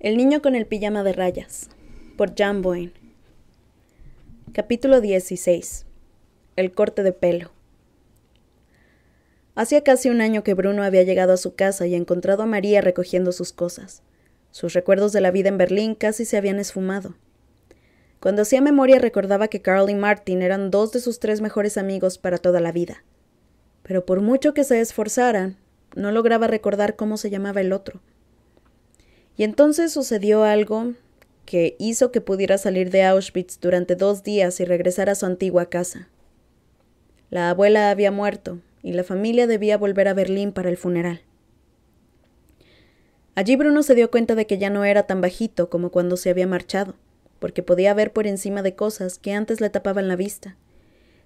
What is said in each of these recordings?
El niño con el pijama de rayas, por Jan Boyne. Capítulo 16. El corte de pelo. Hacía casi un año que Bruno había llegado a su casa y encontrado a María recogiendo sus cosas. Sus recuerdos de la vida en Berlín casi se habían esfumado. Cuando hacía memoria recordaba que Carl y Martin eran dos de sus 3 mejores amigos para toda la vida. Pero por mucho que se esforzaran, no lograba recordar cómo se llamaba el otro. Y entonces sucedió algo que hizo que pudiera salir de Auschwitz durante 2 días y regresar a su antigua casa. La abuela había muerto y la familia debía volver a Berlín para el funeral. Allí Bruno se dio cuenta de que ya no era tan bajito como cuando se había marchado, porque podía ver por encima de cosas que antes le tapaban la vista.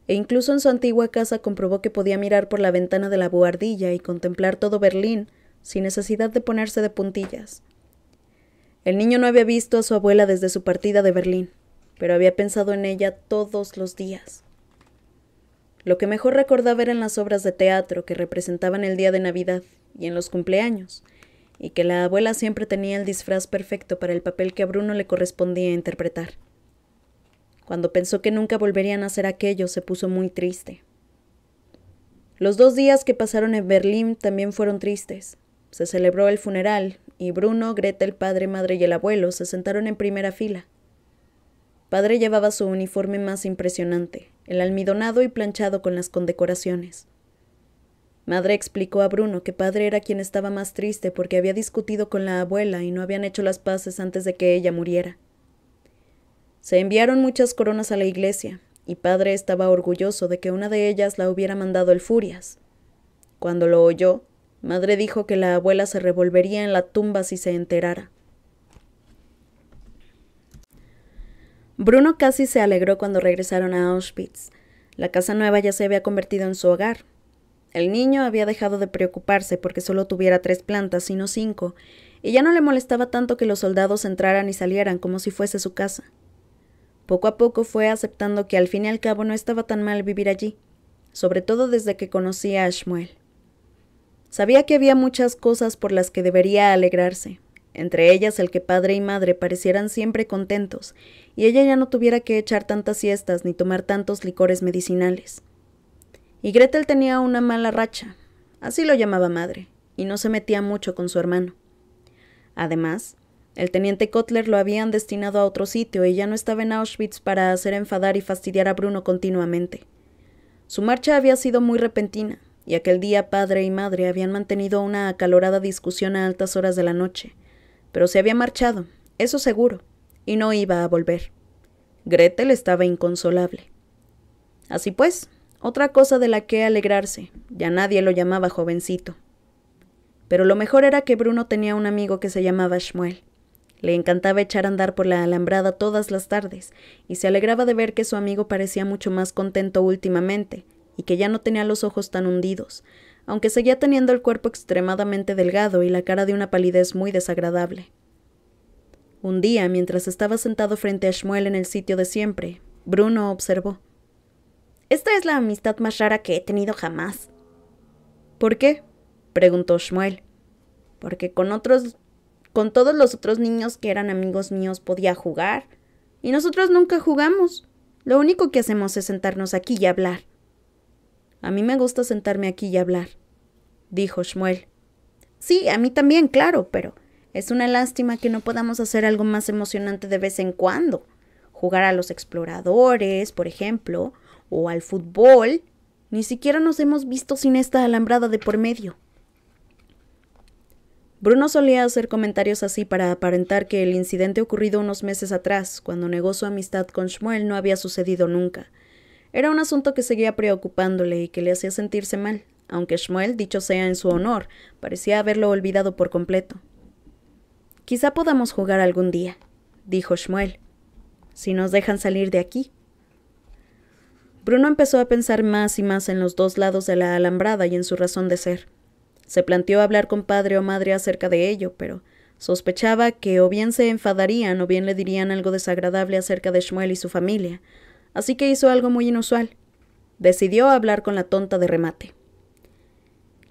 E incluso en su antigua casa comprobó que podía mirar por la ventana de la buhardilla y contemplar todo Berlín sin necesidad de ponerse de puntillas. El niño no había visto a su abuela desde su partida de Berlín, pero había pensado en ella todos los días. Lo que mejor recordaba eran las obras de teatro que representaban el día de Navidad y en los cumpleaños, y que la abuela siempre tenía el disfraz perfecto para el papel que a Bruno le correspondía interpretar. Cuando pensó que nunca volverían a hacer aquello, se puso muy triste. Los 2 días que pasaron en Berlín también fueron tristes. Se celebró el funeral, y Bruno, Greta, el padre, madre y el abuelo se sentaron en primera fila. Padre llevaba su uniforme más impresionante, el almidonado y planchado con las condecoraciones. Madre explicó a Bruno que padre era quien estaba más triste porque había discutido con la abuela y no habían hecho las paces antes de que ella muriera. Se enviaron muchas coronas a la iglesia, y padre estaba orgulloso de que una de ellas la hubiera mandado el Furias. Cuando lo oyó, madre dijo que la abuela se revolvería en la tumba si se enterara. Bruno casi se alegró cuando regresaron a Auschwitz. La casa nueva ya se había convertido en su hogar. El niño había dejado de preocuparse porque solo tuviera 3 plantas y no 5, y ya no le molestaba tanto que los soldados entraran y salieran como si fuese su casa. Poco a poco fue aceptando que al fin y al cabo no estaba tan mal vivir allí, sobre todo desde que conocía a Shmuel. Sabía que había muchas cosas por las que debería alegrarse, entre ellas el que padre y madre parecieran siempre contentos, y ella ya no tuviera que echar tantas siestas ni tomar tantos licores medicinales. Y Gretel tenía una mala racha, así lo llamaba madre, y no se metía mucho con su hermano. Además, el teniente Kotler lo habían destinado a otro sitio y ya no estaba en Auschwitz para hacer enfadar y fastidiar a Bruno continuamente. Su marcha había sido muy repentina, y aquel día padre y madre habían mantenido una acalorada discusión a altas horas de la noche, pero se había marchado, eso seguro, y no iba a volver. Gretel estaba inconsolable. Así pues, otra cosa de la que alegrarse, ya nadie lo llamaba jovencito. Pero lo mejor era que Bruno tenía un amigo que se llamaba Shmuel. Le encantaba echar a andar por la alambrada todas las tardes, y se alegraba de ver que su amigo parecía mucho más contento últimamente, y que ya no tenía los ojos tan hundidos, aunque seguía teniendo el cuerpo extremadamente delgado y la cara de una palidez muy desagradable. Un día, mientras estaba sentado frente a Shmuel en el sitio de siempre, Bruno observó: «Esta es la amistad más rara que he tenido jamás». «¿Por qué?», preguntó Shmuel. «Porque con todos los otros niños que eran amigos míos podía jugar, y nosotros nunca jugamos. Lo único que hacemos es sentarnos aquí y hablar». «A mí me gusta sentarme aquí y hablar», dijo Shmuel. «Sí, a mí también, claro, pero es una lástima que no podamos hacer algo más emocionante de vez en cuando. Jugar a los exploradores, por ejemplo, o al fútbol. Ni siquiera nos hemos visto sin esta alambrada de por medio». Bruno solía hacer comentarios así para aparentar que el incidente ocurrido unos meses atrás, cuando negó su amistad con Shmuel, no había sucedido nunca. Era un asunto que seguía preocupándole y que le hacía sentirse mal, aunque Shmuel, dicho sea en su honor, parecía haberlo olvidado por completo. «Quizá podamos jugar algún día», dijo Shmuel, «si nos dejan salir de aquí». Bruno empezó a pensar más y más en los 2 lados de la alambrada y en su razón de ser. Se planteó hablar con padre o madre acerca de ello, pero sospechaba que o bien se enfadarían o bien le dirían algo desagradable acerca de Shmuel y su familia, así que hizo algo muy inusual. Decidió hablar con la tonta de remate.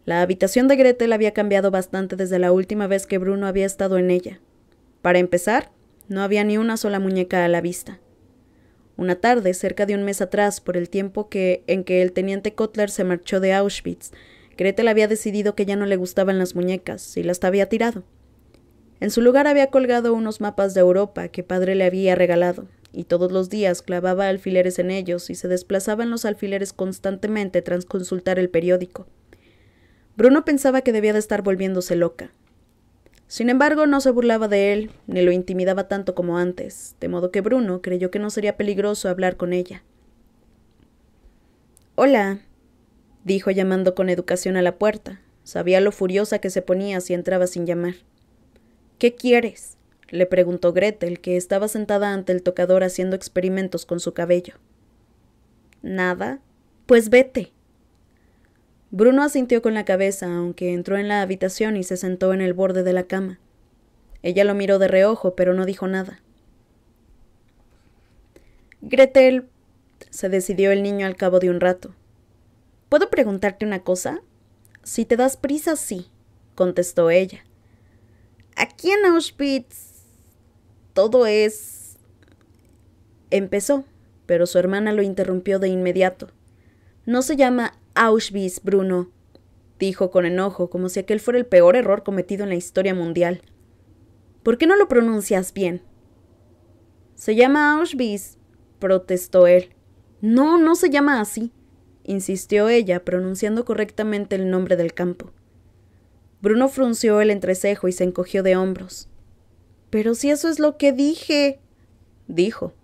La habitación de Gretel había cambiado bastante desde la última vez que Bruno había estado en ella. Para empezar, no había ni una sola muñeca a la vista. Una tarde, cerca de un mes atrás, por el tiempo en que el teniente Kotler se marchó de Auschwitz, Gretel había decidido que ya no le gustaban las muñecas y las había tirado. En su lugar había colgado unos mapas de Europa que padre le había regalado, y todos los días clavaba alfileres en ellos y se desplazaba en los alfileres constantemente tras consultar el periódico. Bruno pensaba que debía de estar volviéndose loca. Sin embargo, no se burlaba de él, ni lo intimidaba tanto como antes, de modo que Bruno creyó que no sería peligroso hablar con ella. «Hola», dijo llamando con educación a la puerta. Sabía lo furiosa que se ponía si entraba sin llamar. «¿Qué quieres?», le preguntó Gretel, que estaba sentada ante el tocador haciendo experimentos con su cabello. «Nada. Pues vete». Bruno asintió con la cabeza, aunque entró en la habitación y se sentó en el borde de la cama. Ella lo miró de reojo, pero no dijo nada. «Gretel», se decidió el niño al cabo de un rato. «¿Puedo preguntarte una cosa?» «Si te das prisa, sí», contestó ella. «Aquí en Auschwitz todo es...» Empezó, pero su hermana lo interrumpió de inmediato. «No se llama Auschwitz, Bruno», dijo con enojo, como si aquel fuera el peor error cometido en la historia mundial. «¿Por qué no lo pronuncias bien?» «Se llama Auschwitz», protestó él. «No, no se llama así», insistió ella, pronunciando correctamente el nombre del campo. Bruno frunció el entrecejo y se encogió de hombros. «Pero si eso es lo que dije», dijo.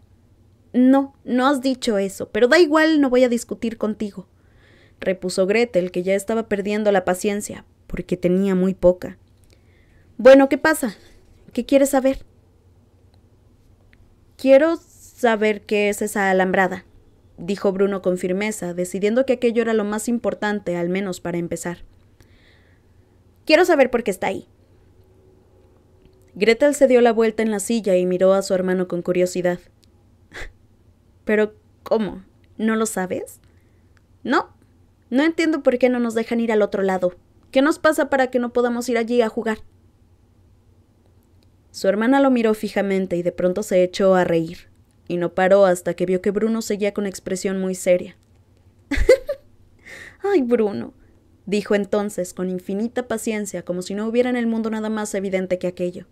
«No, no has dicho eso, pero da igual, no voy a discutir contigo», repuso Gretel, que ya estaba perdiendo la paciencia, porque tenía muy poca. «Bueno, ¿qué pasa? ¿Qué quieres saber?» «Quiero saber qué es esa alambrada», dijo Bruno con firmeza, decidiendo que aquello era lo más importante, al menos para empezar. «Quiero saber por qué está ahí». Gretel se dio la vuelta en la silla y miró a su hermano con curiosidad. «¿Pero cómo? ¿No lo sabes?» «No. No entiendo por qué no nos dejan ir al otro lado. ¿Qué nos pasa para que no podamos ir allí a jugar?» Su hermana lo miró fijamente y de pronto se echó a reír, y no paró hasta que vio que Bruno seguía con expresión muy seria. «Ay, Bruno», dijo entonces con infinita paciencia, como si no hubiera en el mundo nada más evidente que aquello.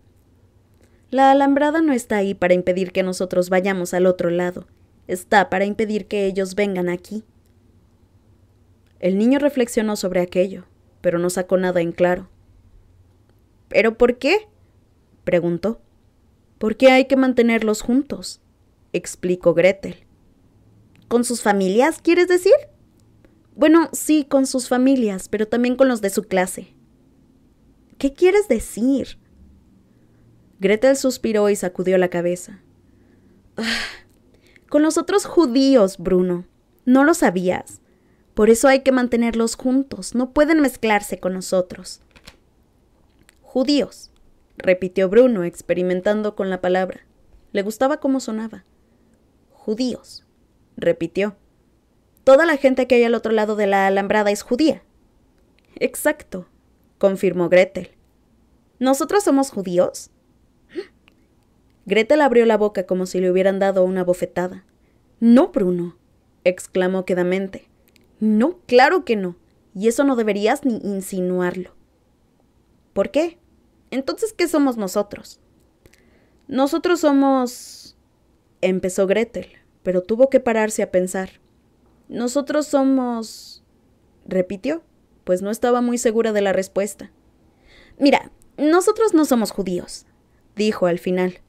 «La alambrada no está ahí para impedir que nosotros vayamos al otro lado. Está para impedir que ellos vengan aquí». El niño reflexionó sobre aquello, pero no sacó nada en claro. «¿Pero por qué?», preguntó. «Porque hay que mantenerlos juntos», explicó Gretel. «¿Con sus familias, quieres decir?» «Bueno, sí, con sus familias, pero también con los de su clase». «¿Qué quieres decir?» Gretel suspiró y sacudió la cabeza. «Con los otros judíos, Bruno. ¿No lo sabías? Por eso hay que mantenerlos juntos. No pueden mezclarse con nosotros». «Judíos», repitió Bruno, experimentando con la palabra. Le gustaba cómo sonaba. «Judíos», repitió. «Toda la gente que hay al otro lado de la alambrada es judía». «Exacto», confirmó Gretel. «¿Nosotros somos judíos?» Gretel abrió la boca como si le hubieran dado una bofetada. «No, Bruno», exclamó quedamente. «No, claro que no, y eso no deberías ni insinuarlo». «¿Por qué? Entonces, ¿qué somos nosotros?» «Nosotros somos...», empezó Gretel, pero tuvo que pararse a pensar. «Nosotros somos...», repitió, pues no estaba muy segura de la respuesta. «Mira, nosotros no somos judíos», dijo al final.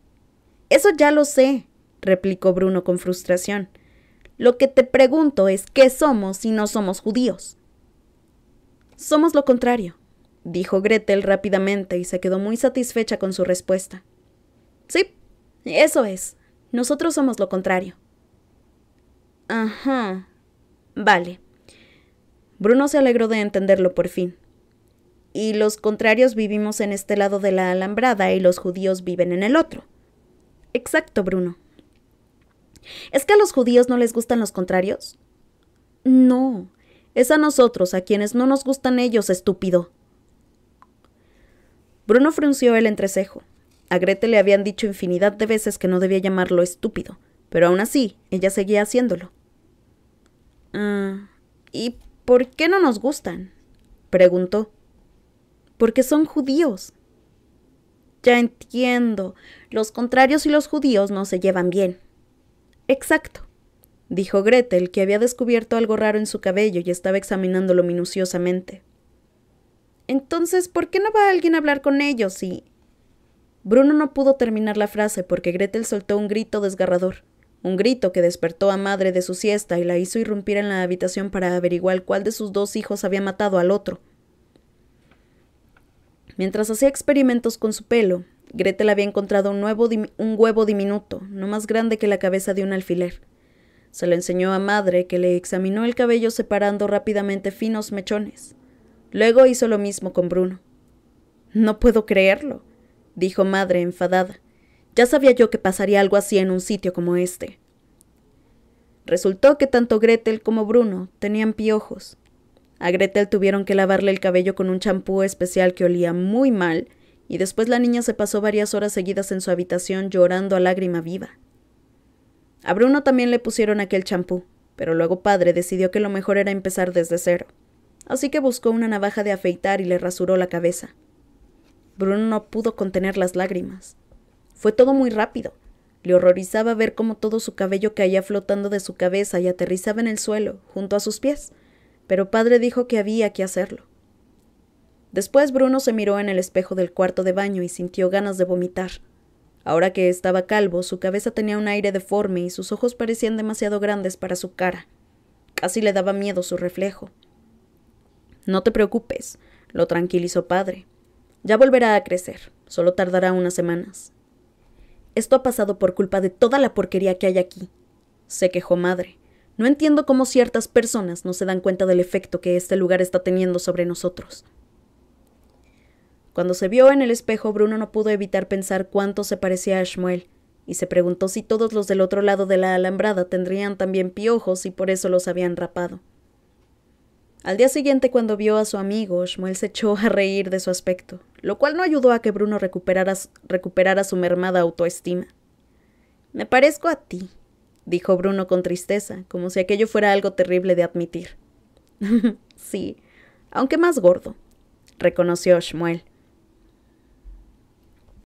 «Eso ya lo sé», replicó Bruno con frustración. «Lo que te pregunto es qué somos si no somos judíos». «Somos lo contrario», dijo Gretel rápidamente y se quedó muy satisfecha con su respuesta. «Sí, eso es. Nosotros somos lo contrario». «Ajá. Vale». Bruno se alegró de entenderlo por fin. «Y los contrarios vivimos en este lado de la alambrada y los judíos viven en el otro». «Exacto, Bruno». ¿Es que a los judíos no les gustan los contrarios?» «No, es a nosotros a quienes no nos gustan ellos, estúpido». Bruno frunció el entrecejo. A Gretel le habían dicho infinidad de veces que no debía llamarlo estúpido, pero aún así, ella seguía haciéndolo. ¿Y por qué no nos gustan? Preguntó. Porque son judíos. Ya entiendo. Los contrarios y los judíos no se llevan bien. Exacto, dijo Gretel, que había descubierto algo raro en su cabello y estaba examinándolo minuciosamente. Entonces, ¿por qué no va alguien a hablar con ellos y...? Bruno no pudo terminar la frase porque Gretel soltó un grito desgarrador, un grito que despertó a Madre de su siesta y la hizo irrumpir en la habitación para averiguar cuál de sus dos hijos había matado al otro. Mientras hacía experimentos con su pelo, Gretel había encontrado un huevo diminuto, no más grande que la cabeza de un alfiler. Se lo enseñó a Madre, que le examinó el cabello separando rápidamente finos mechones. Luego hizo lo mismo con Bruno. «No puedo creerlo», dijo Madre enfadada. «Ya sabía yo que pasaría algo así en un sitio como este». Resultó que tanto Gretel como Bruno tenían piojos. A Gretel tuvieron que lavarle el cabello con un champú especial que olía muy mal, y después la niña se pasó varias horas seguidas en su habitación llorando a lágrima viva. A Bruno también le pusieron aquel champú, pero luego Padre decidió que lo mejor era empezar desde cero. Así que buscó una navaja de afeitar y le rasuró la cabeza. Bruno no pudo contener las lágrimas. Fue todo muy rápido. Le horrorizaba ver cómo todo su cabello caía flotando de su cabeza y aterrizaba en el suelo, junto a sus pies, pero Padre dijo que había que hacerlo. Después Bruno se miró en el espejo del cuarto de baño y sintió ganas de vomitar. Ahora que estaba calvo, su cabeza tenía un aire deforme y sus ojos parecían demasiado grandes para su cara. Casi le daba miedo su reflejo. «No te preocupes», lo tranquilizó Padre. «Ya volverá a crecer, solo tardará unas semanas». «Esto ha pasado por culpa de toda la porquería que hay aquí», se quejó Madre. «No entiendo cómo ciertas personas no se dan cuenta del efecto que este lugar está teniendo sobre nosotros». Cuando se vio en el espejo, Bruno no pudo evitar pensar cuánto se parecía a Shmuel, y se preguntó si todos los del otro lado de la alambrada tendrían también piojos y por eso los habían rapado. Al día siguiente, cuando vio a su amigo, Shmuel se echó a reír de su aspecto, lo cual no ayudó a que Bruno recuperara su mermada autoestima. «Me parezco a ti», dijo Bruno con tristeza, como si aquello fuera algo terrible de admitir. «Sí, aunque más gordo», reconoció Shmuel.